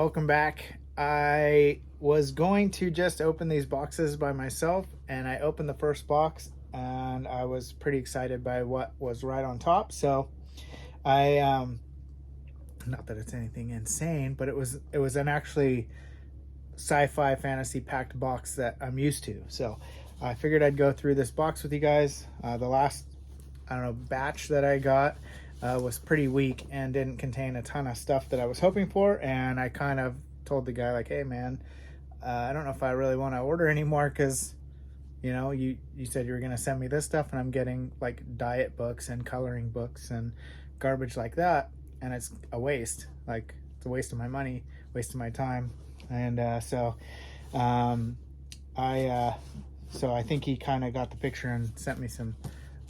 welcome back. I was going to just open these boxes by myself, and I opened the first box, and I was pretty excited by what was right on top. So I, not that it's anything insane, but it was an actually sci-fi fantasy packed box that I'm used to. So I figured I'd go through this box with you guys. The last, I don't know, batch that I got was pretty weak and didn't contain a ton of stuff that I was hoping for. And I kind of told the guy, like, hey man, I don't know if I really want to order anymore, because you said you were going to send me this stuff, and I'm getting like diet books and coloring books and garbage like that, and it's a waste. Like, it's a waste of my money, waste of my time. And I think he kind of got the picture and sent me some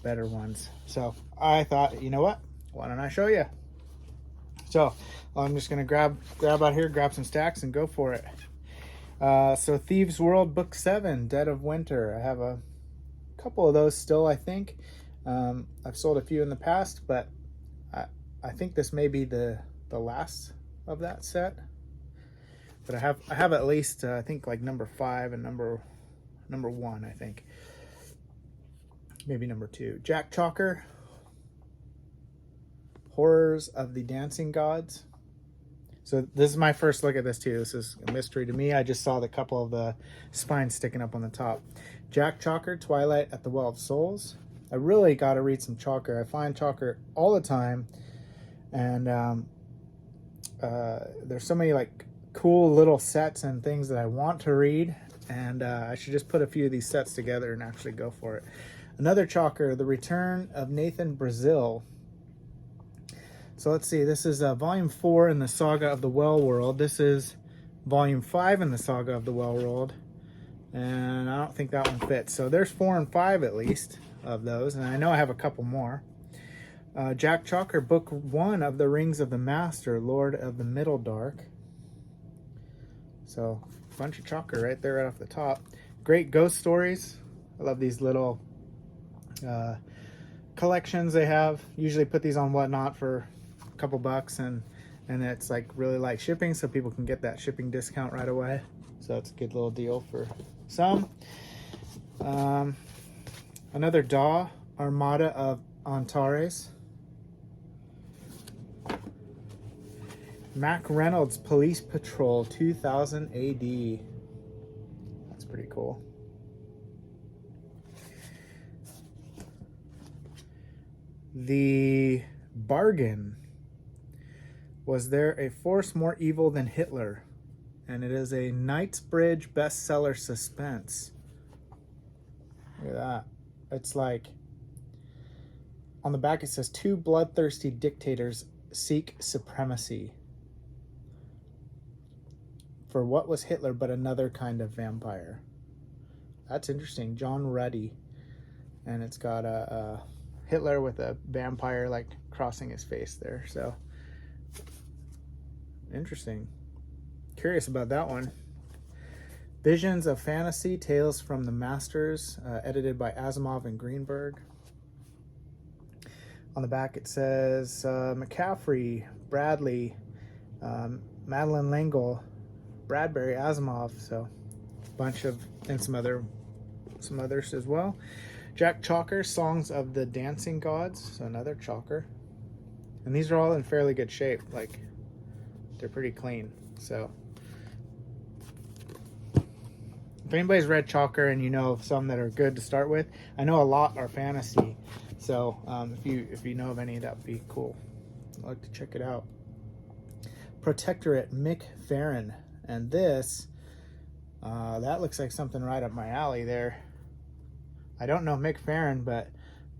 better ones. So I thought, you know what? Why don't I show you? So I'm just gonna grab out here, grab some stacks, and go for it. So Thieves World Book 7, Dead of Winter. I have a couple of those still, I think. I've sold a few in the past, but I think this may be the last of that set. But I have at least I think like number 5 and number 1, I think. Maybe number 2. Jack Chalker, Horrors of the Dancing Gods. So this is my first look at this too. This is a mystery to me. I just saw the couple of the spines sticking up on the top. Jack Chalker, Twilight at the Well of Souls. I really got to read some Chalker. I find Chalker all the time, and there's so many like cool little sets and things that I want to read, and I should just put a few of these sets together and actually go for it. Another Chalker, The Return of Nathan Brazil. So let's see, this is volume 4 in the Saga of the Well World. This is volume 5 in the Saga of the Well World, and I don't think that one fits. So there's 4 and 5 at least of those, and I know I have a couple more. Jack Chalker, Book 1 of the Rings of the Master, Lord of the Middle Dark. So a bunch of Chalker right there right off the top. Great Ghost Stories. I love these little collections they have. Usually put these on Whatnot for a couple bucks, and it's like really light shipping, so people can get that shipping discount right away. So it's a good little deal for some. Another Daw, Armada of Antares. Mac Reynolds, Police Patrol 2000 AD. That's pretty cool. The Bargain. Was there a force more evil than Hitler? And it is a Knightsbridge bestseller suspense. Look at that. It's like, on the back it says, 2 bloodthirsty dictators seek supremacy. For what was Hitler but another kind of vampire? That's interesting. John Ruddy. And it's got a Hitler with a vampire like crossing his face there. So interesting. Curious about that one. Visions of Fantasy, Tales from the Masters, edited by Asimov and Greenberg. On the back it says McCaffrey, Bradley, Madeline L'Engle, Bradbury, Asimov. So a bunch of, and some others as well. Jack Chalker, Songs of the Dancing Gods. So another Chalker. And these are all in fairly good shape. Like, they're pretty clean. So if anybody's read Chalker and you know of some that are good to start with, I know a lot are fantasy. So if you know of any, that would be cool. I'd like to check it out. Protectorate, Mick Farron. And this, that looks like something right up my alley there. I don't know Mick Farron, but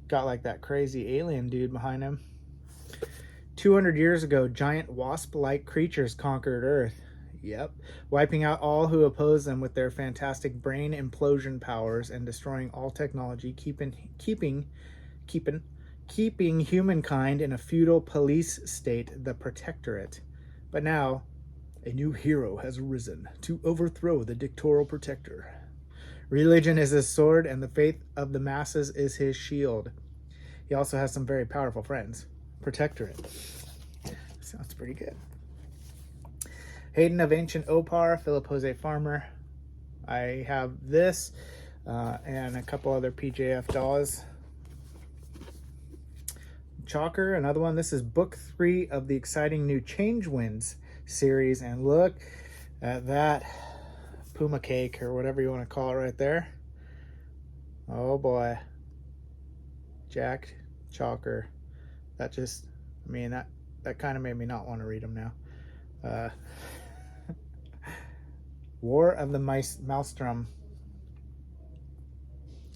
got like that crazy alien dude behind him. 200 years ago, giant wasp-like creatures conquered Earth. Yep. Wiping out all who oppose them with their fantastic brain implosion powers and destroying all technology, keeping humankind in a feudal police state, the Protectorate. But now, a new hero has arisen to overthrow the dictatorial protector. Religion is his sword, and the faith of the masses is his shield. He also has some very powerful friends. Protectorate. Sounds pretty good. Hayden of Ancient Opar, Philip Jose Farmer. I have this and a couple other PJF dolls. Chalker, another one. This is book 3 of the exciting new Change Winds series, and look at that Puma cake, or whatever you want to call it right there. Oh boy. Jack Chalker. That just, I mean, that kind of made me not want to read them now. War of the Maelstrom.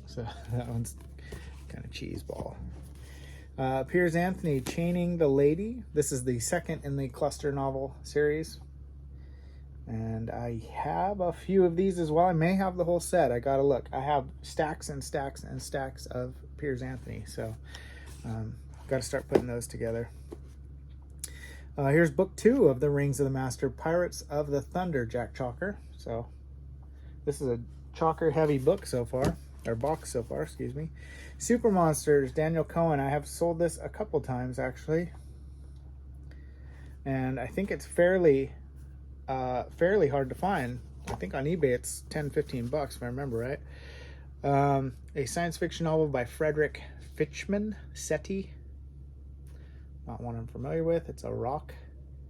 So that one's kind of cheese ball. Piers Anthony, Chaining the Lady. This is the second in the cluster novel series. And I have a few of these as well. I may have the whole set. I gotta look. I have stacks and stacks and stacks of Piers Anthony. So gotta start putting those together. Here's book 2 of the Rings of the Master, Pirates of the Thunder, Jack Chalker. So this is a Chalker heavy book so far, or box so far, excuse me. Super Monsters, Daniel Cohen. I have sold this a couple times actually, and I think it's fairly hard to find. I think on eBay it's 10-15 bucks if I remember right. A science fiction novel by Frederick Fitchman Setti. Not one I'm familiar with. It's a rock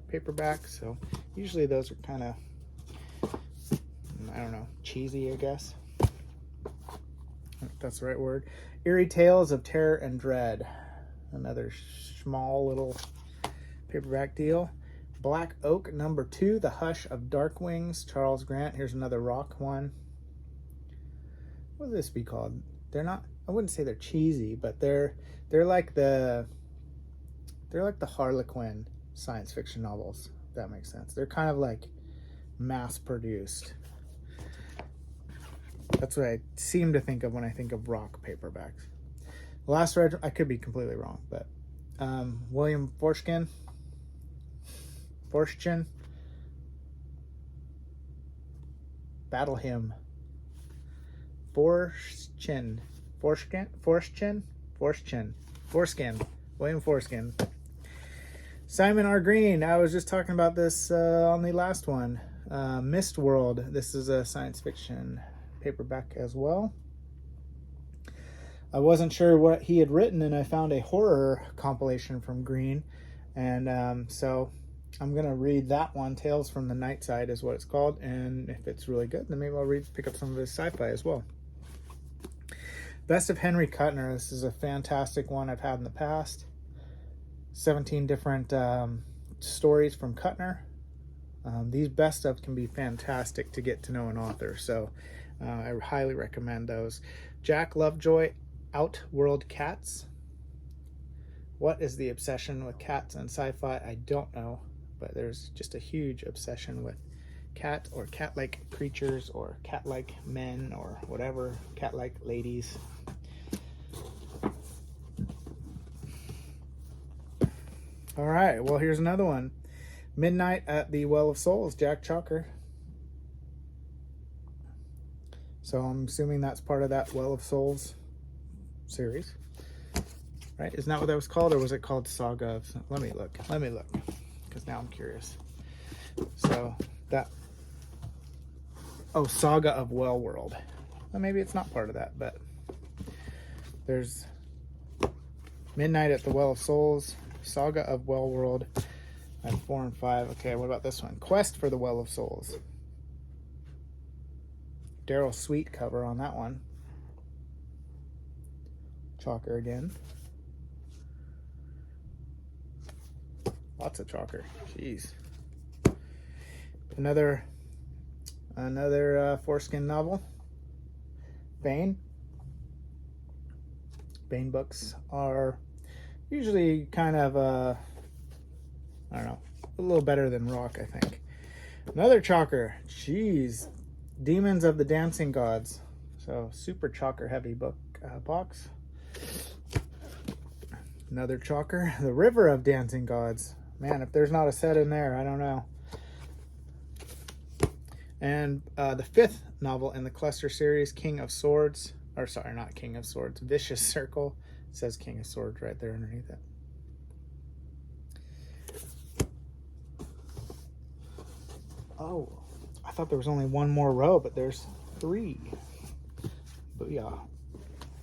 paperback, so usually those are kind of, I don't know, cheesy, I guess. If that's the right word. Eerie Tales of Terror and Dread. Another small little paperback deal. Black Oak number 2, The Hush of Dark Wings, Charles Grant. Here's another rock one. What would this be called? They're not, I wouldn't say they're cheesy, but they're like the Harlequin science fiction novels, if that makes sense. They're kind of like mass produced. That's what I seem to think of when I think of rock paperbacks. Last read, I could be completely wrong, but William Forstchen, Battle Hymn, Foreskin, William Foreskin. Simon R. Green, I was just talking about this on the last one. Mist World, this is a science fiction paperback as well. I wasn't sure what he had written, and I found a horror compilation from Green, and so I'm gonna read that one. Tales from the Night Side is what it's called, and if it's really good, then maybe I'll pick up some of his sci-fi as well. Best of Henry Kutner. This is a fantastic one I've had in the past. 17 different stories from Kutner. These best of can be fantastic to get to know an author, so I highly recommend those. Jack Lovejoy, Outworld Cats. What is the obsession with cats and sci-fi? I don't know, but there's just a huge obsession with cat or cat-like creatures or cat-like men or whatever, cat-like ladies. All right, well, here's another one. Midnight at the Well of Souls, Jack Chalker. So I'm assuming that's part of that Well of Souls series, right? Isn't that what that was called, or was it called Saga of? Let me look, because now I'm curious. So that, Saga of Well World. Well, maybe it's not part of that, but there's Midnight at the Well of Souls, Saga of Well World, and 4 and 5. Okay, what about this one? Quest for the Well of Souls. Daryl Sweet cover on that one. Chalker again. Lots of Chalker. Jeez. Another foreskin novel. Bane. Bane books are usually kind of I don't know, a little better than rock, I think. Another Chalker. Jeez. Demons of the Dancing Gods. So super Chalker heavy book box. Another Chalker. The River of Dancing Gods. Man, if there's not a set in there, I don't know. And the 5th novel in the cluster series, King of Swords. Or sorry, not King of Swords. Vicious Circle. It says King of Swords right there underneath it. Oh, I thought there was only one more row, but there's 3. Booyah.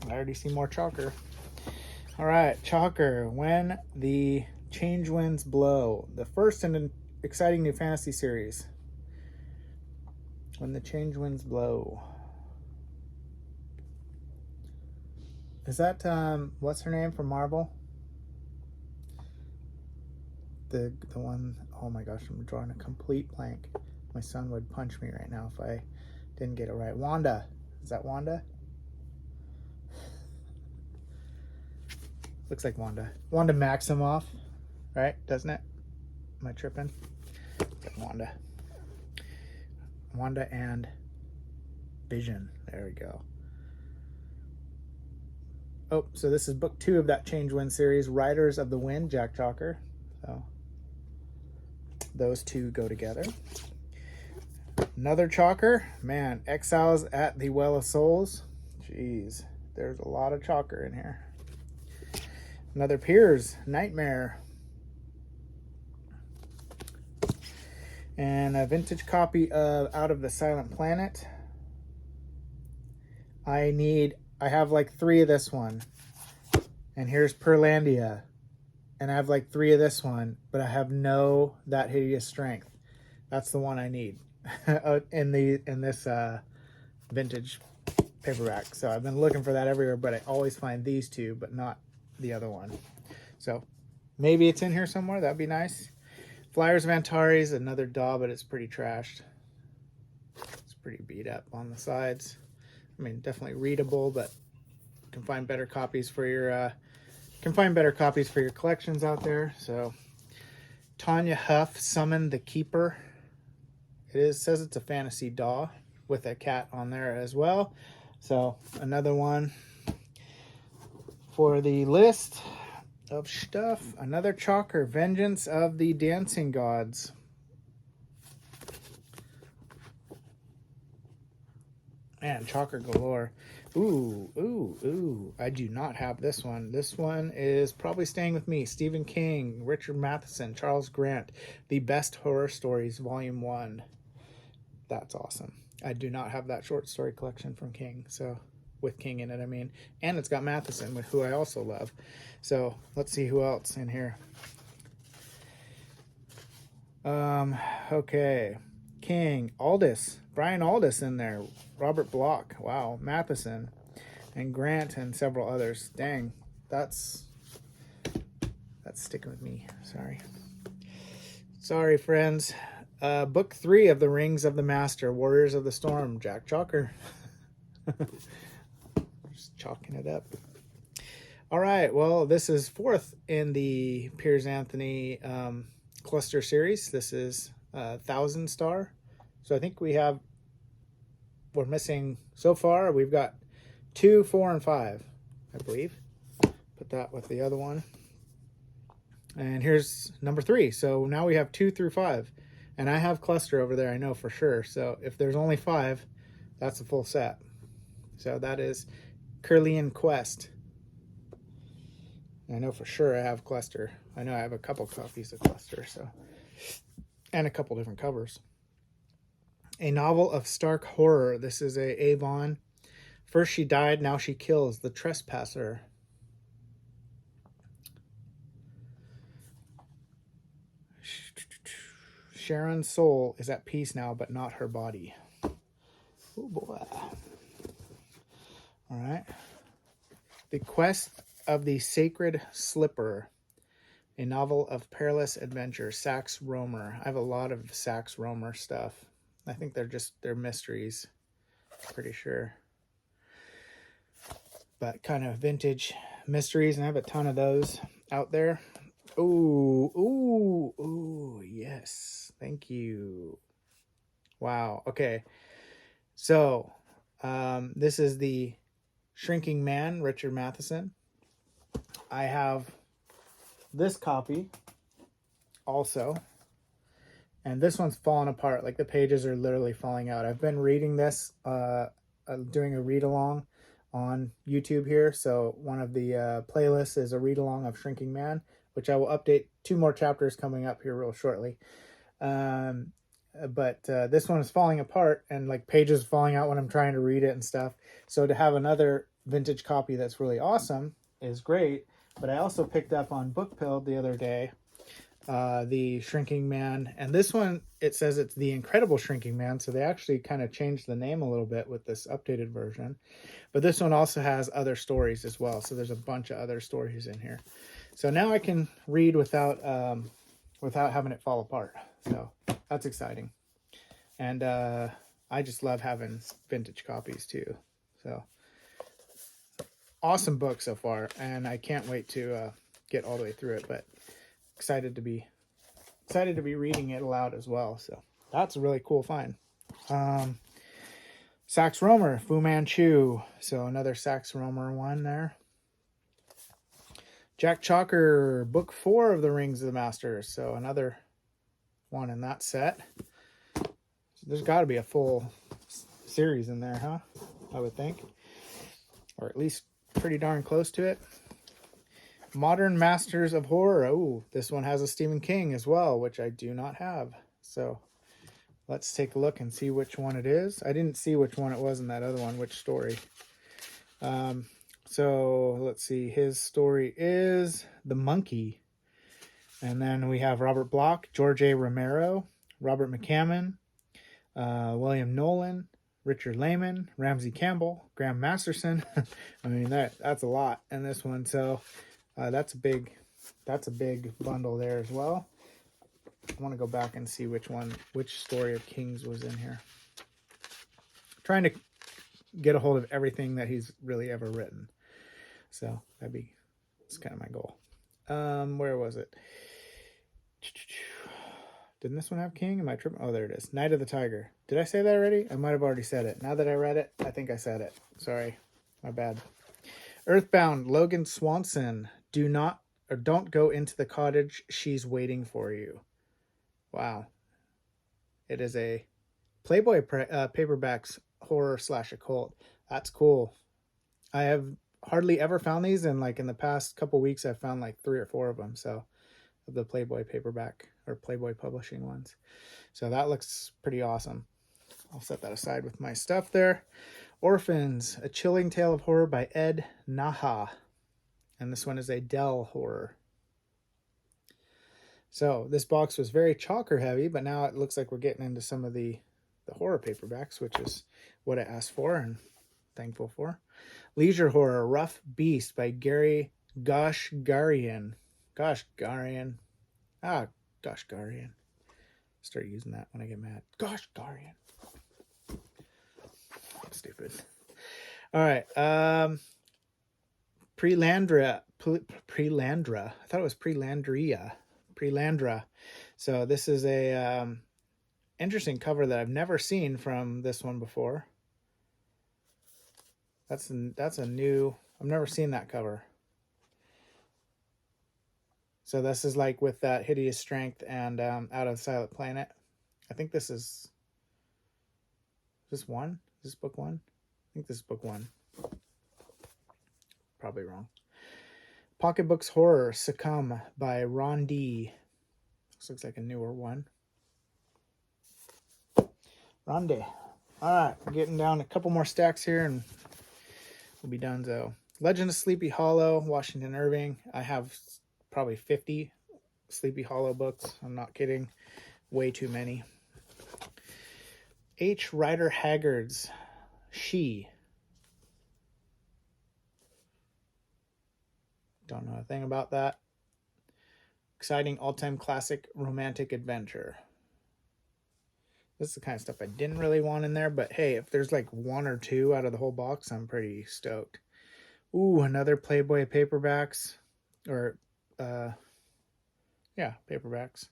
I already see more chalker. All right, chalker. When the change winds blow. The first in an exciting new fantasy series. When the change winds blow. Is that, what's her name from Marvel? The one, oh my gosh, I'm drawing a complete blank. My son would punch me right now if I didn't get it right. Wanda. Is that Wanda? Looks like Wanda. Wanda Maximoff, right? Doesn't it? Am I tripping? Wanda. Wanda and Vision. There we go. Oh, so this is book 2 of that Change Wind series, Riders of the Wind, Jack Chalker. So those two go together. Another chalker. Man, Exiles at the Well of Souls. Jeez, there's a lot of chalker in here. Another Piers, Nightmare. And a vintage copy of Out of the Silent Planet. I have like 3 of this one. And here's Perlandia. And I have like 3 of this one, but I have no That Hideous Strength. That's the one I need in this vintage paperback. So I've been looking for that everywhere, but I always find these 2, but not the other one. So maybe it's in here somewhere. That'd be nice. Flyers of Antares, another DAW, but it's pretty trashed. It's pretty beat up on the sides. I mean, definitely readable, but you can find better copies for your collections out there. So Tanya Huff, Summon the Keeper. Says it's a fantasy DAW with a cat on there as well. So another one for the list of stuff. Another chalker, Vengeance of the Dancing Gods. Man, chalker galore. Ooh. I do not have this one. This one is probably staying with me. Stephen King, Richard Matheson, Charles Grant. The Best Horror Stories, Volume 1. That's awesome. I do not have that short story collection from King. So, with King in it, I mean. And it's got Matheson, who I also love. So, let's see who else in here. Okay. King, Aldous. Brian Aldous in there. Robert Bloch. Wow. Matheson. And Grant and several others. Dang. That's sticking with me. Sorry, friends. Book 3 of The Rings of the Master. Warriors of the Storm. Jack Chalker. Just chalking it up. All right. Well, this is 4th in the Piers Anthony cluster series. This is 1,000 Star. So I think we're missing so far. We've got 2, 4, and 5, I believe. Put that with the other one. And here's number 3. So now we have 2 through 5. And I have cluster over there, I know for sure. So if there's only 5, that's a full set. So that is Curlian Quest. I know for sure I have cluster. I know I have a couple copies of cluster, so, and a couple different covers. A Novel of Stark Horror. This is a Avon. First she died, now she kills. The Trespasser. Sharon's soul is at peace now, but not her body. Oh boy. All right. The Quest of the Sacred Slipper. A novel of perilous adventure. Sax Rohmer. I have a lot of Sax Rohmer stuff. I think they're mysteries. Pretty sure. But kind of vintage mysteries, and I have a ton of those out there. Ooh, yes. Thank you. Wow. Okay. So, this is the Shrinking Man, Richard Matheson. I have this copy also. And this one's falling apart. Like the pages are literally falling out. I've been reading this, doing a read along on YouTube here. So one of the playlists is a read along of Shrinking Man, which I will update. 2 more chapters coming up here real shortly. but this one is falling apart and like pages falling out when I'm trying to read it and stuff. So to have another vintage copy that's really awesome is great. But I also picked up on Bookpill the other day the Shrinking Man, and this one it says it's the Incredible Shrinking Man, so they actually kind of changed the name a little bit with this updated version. But this one also has other stories as well, so there's a bunch of other stories in here. So now I can read without having it fall apart. So that's exciting, and I just love having vintage copies too. So awesome book so far, and I can't wait to get all the way through it. But excited to be reading it aloud as well. So that's a really cool find. Sax Rohmer, Fu Manchu. So another Sax Rohmer one there. Jack Chalker, book 4 of the Rings of the Masters. So another one in that set. So there's got to be a full series in there, huh? I would think. Or at least pretty darn close to it. Modern Masters of Horror. Oh, this one has a Stephen King as well, which I do not have. So let's take a look and see which one it is. I didn't see which one it was in that other one, which story. So let's see. His story is The Monkey. And then we have Robert Bloch, George A. Romero, Robert McCammon, William Nolan, Richard Lehman, Ramsey Campbell, Graham Masterson. I mean, that's a lot in this one. So that's a big bundle there as well. I want to go back and see which story of King's was in here. Trying to get a hold of everything that he's really ever written. So that's kind of my goal. Where was it? Didn't this one have King? Am I tripping? Oh, there it is. Night of the Tiger. Did I say that already? I might have already said it. Now that I read it, I think I said it. Sorry. My bad. Earthbound, Logan Swanson. Don't go into the cottage. She's waiting for you. Wow. It is a Playboy paperbacks horror / occult. That's cool. I have hardly ever found these, and like in the past couple weeks, I've found like 3 or 4 of them. So of the Playboy paperback or Playboy publishing ones. So that looks pretty awesome. I'll set that aside with my stuff there. Orphans, A Chilling Tale of Horror by Ed Naha. And this one is a Dell horror. So this box was very chalker heavy, but now it looks like we're getting into some of the horror paperbacks, which is what I asked for and thankful for. Leisure Horror, Rough Beast by Gary Goshgarian. Goshgarian. Goshgarian. Start using that when I get mad. Goshgarian. Stupid. All right. Prelandra. I thought it was Prelandra. So this is a interesting cover that I've never seen from this one before. That's a new. I've never seen that cover. So this is like with that Hideous Strength and Out of the Silent Planet. I think this is this one. Is this book 1? I think this is book 1. Probably wrong. Pocketbooks Horror, Succumb by Ron D. This looks like a newer one. Ron D. All right, we're getting down a couple more stacks here and we'll be done. So, Legend of Sleepy Hollow, Washington Irving. I have probably 50 Sleepy Hollow books. I'm not kidding. Way too many. H. Rider Haggard's She. Don't know a thing about that. Exciting all-time classic romantic adventure. This is the kind of stuff I didn't really want in there, but hey, if there's like 1 or 2 out of the whole box, I'm pretty stoked. Ooh, another Playboy paperbacks. Or, paperbacks.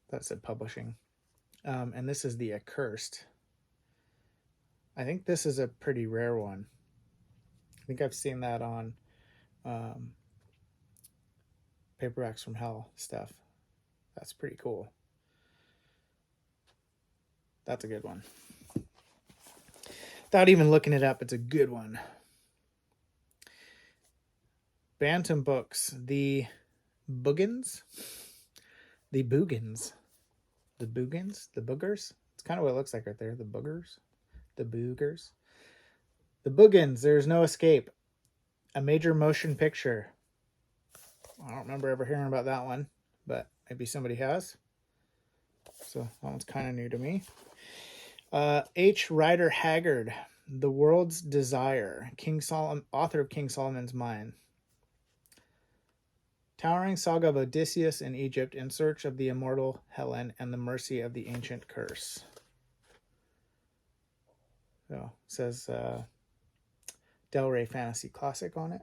That said publishing. And this is The Accursed. I think this is a pretty rare one. I think I've seen that on Paperbacks from Hell stuff. That's pretty cool. That's a good one. Without even looking it up, it's a good one. Bantam Books, The Boogans. The boogans, the boogers. It's kind of what it looks like right there. The boogers, the boogers, the boogans. There's no escape. A major motion picture. I don't remember ever hearing about that one, but maybe somebody has. So that one's kind of new to me. H. Rider Haggard, The World's Desire, author of King Solomon's Mine. Towering saga of Odysseus in Egypt in search of the immortal Helen and the mercy of the ancient curse. So it says Del Rey Fantasy Classic on it.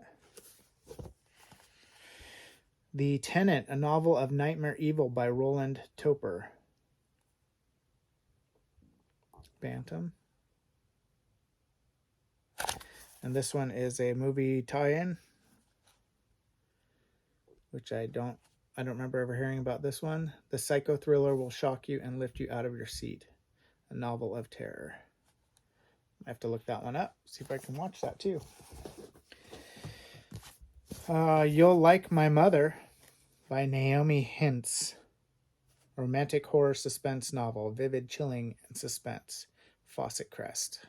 The Tenant, a novel of nightmare evil by Roland Topper. Bantam. And this one is a movie tie-in, which I don't remember ever hearing about this one. The psycho thriller will shock you and lift you out of your seat. A novel of terror. I have to look that one up, see if I can watch that too. You'll Like My Mother by Naomi Hintz. Romantic horror suspense novel, vivid, chilling, and suspense. Fawcett Crest.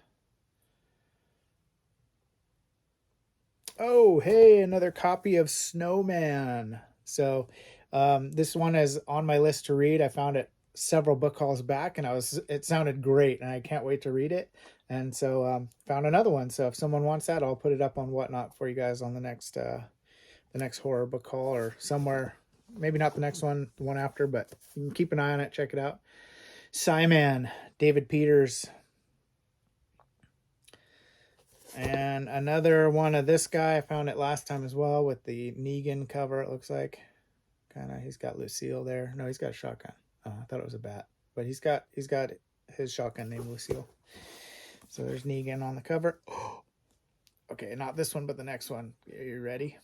Oh, hey, another copy of Snowman. So this one is on my list to read. I found it several book hauls back, and it sounded great, and I can't wait to read it. And so found another one. So if someone wants that, I'll put it up on Whatnot for you guys on the next horror book haul or somewhere. Maybe not the next one, the one after, but you can keep an eye on it. Check it out. Sci-Man, David Peters. And another one of this guy. I found it last time as well with the Negan cover, it looks like. He's got Lucille there. No, he's got a shotgun. Oh, I thought it was a bat. But he's got his shotgun named Lucille. So there's Negan on the cover. Okay, not this one, but the next one. Are you ready?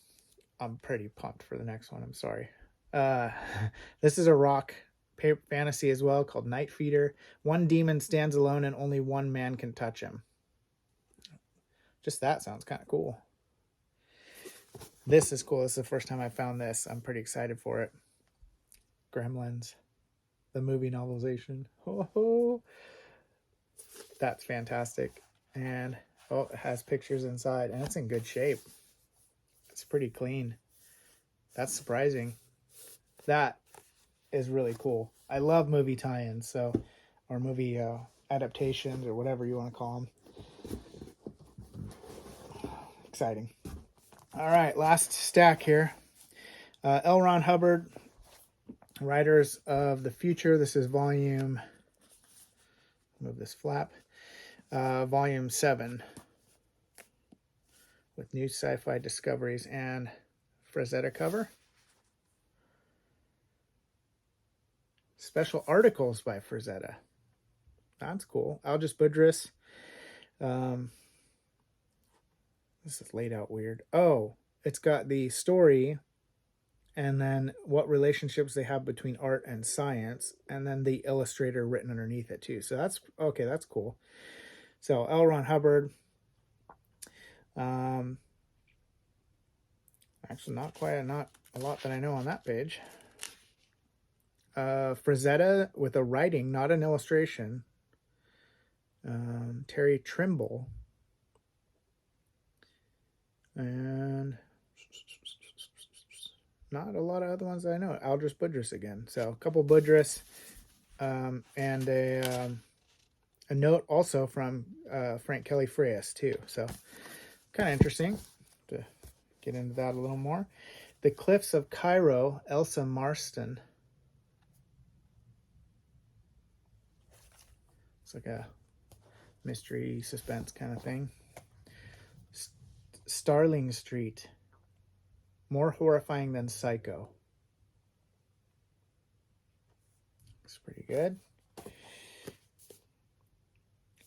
I'm pretty pumped for the next one. I'm sorry. This is a rock fantasy as well called Night Feeder. One demon stands alone and only one man can touch him. Just that sounds kind of cool. This is cool. This is the first time I found this. I'm pretty excited for it. Gremlins, the movie novelization. Oh, that's fantastic. And it has pictures inside, and it's in good shape. It's pretty clean. That's surprising. That is really cool. I love movie tie-ins, or movie adaptations, or whatever you want to call them. Exciting. All right, last stack here. L. Ron Hubbard, Writers of the Future. This is volume, move this flap, volume 7, with new sci-fi discoveries and Frazetta cover. Special articles by Frazetta. That's cool. Aldous Budrys. This is laid out weird. Oh, it's got the story and then what relationships they have between art and science, and then the illustrator written underneath it too. So that's okay. That's cool. So L. Ron Hubbard. Actually, not a lot that I know on that page. Frazetta with a writing, not an illustration. Terry Trimble. And not a lot of other ones that I know. Aldous Budrys again. So a couple Budrys, and a note also from Frank Kelly Freias too. So kind of interesting to get into that a little more. The Cliffs of Cairo, Elsa Marston. It's like a mystery suspense kind of thing. Starling Street, more horrifying than Psycho. Looks pretty good.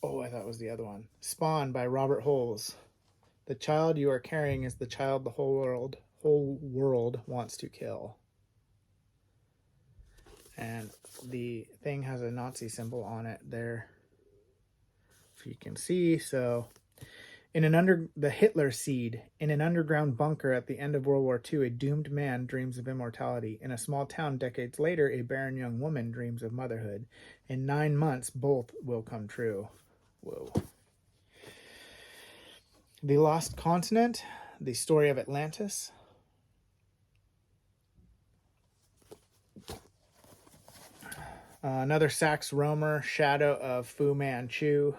Oh, I thought it was the other one. Spawn by Robert Holes. The child you are carrying is the child the whole world wants to kill. And the thing has a Nazi symbol on it there, if you can see. So The Hitler Seed. In an underground bunker at the end of World War II, a doomed man dreams of immortality. In a small town decades later, a barren young woman dreams of motherhood. In 9 months, both will come true. Whoa. The Lost Continent. The Story of Atlantis. Another Sax Rohmer, Shadow of Fu Manchu.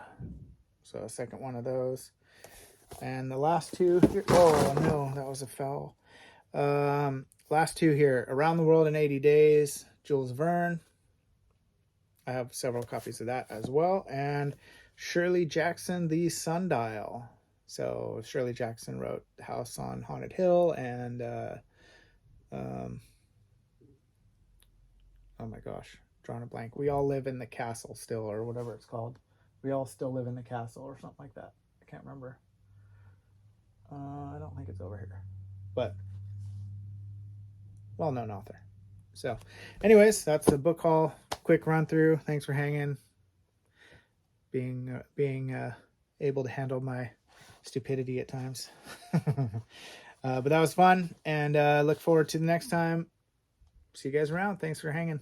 So a second one of those. And the last two here. Oh, no, that was a foul. Last two here. Around the World in 80 Days, Jules Verne. I have several copies of that as well. And Shirley Jackson, The Sundial. So Shirley Jackson wrote House on Haunted Hill and oh my gosh, drawing a blank. We All Live in the Castle Still, or whatever it's called. We All Still Live in the Castle, or something like that. I can't remember. I don't think it's over here, but well-known author. So anyways, that's the book haul. Quick run through. Thanks for hanging, being able to handle my stupidity at times. But that was fun, and look forward to the next time. See you guys around. Thanks for hanging.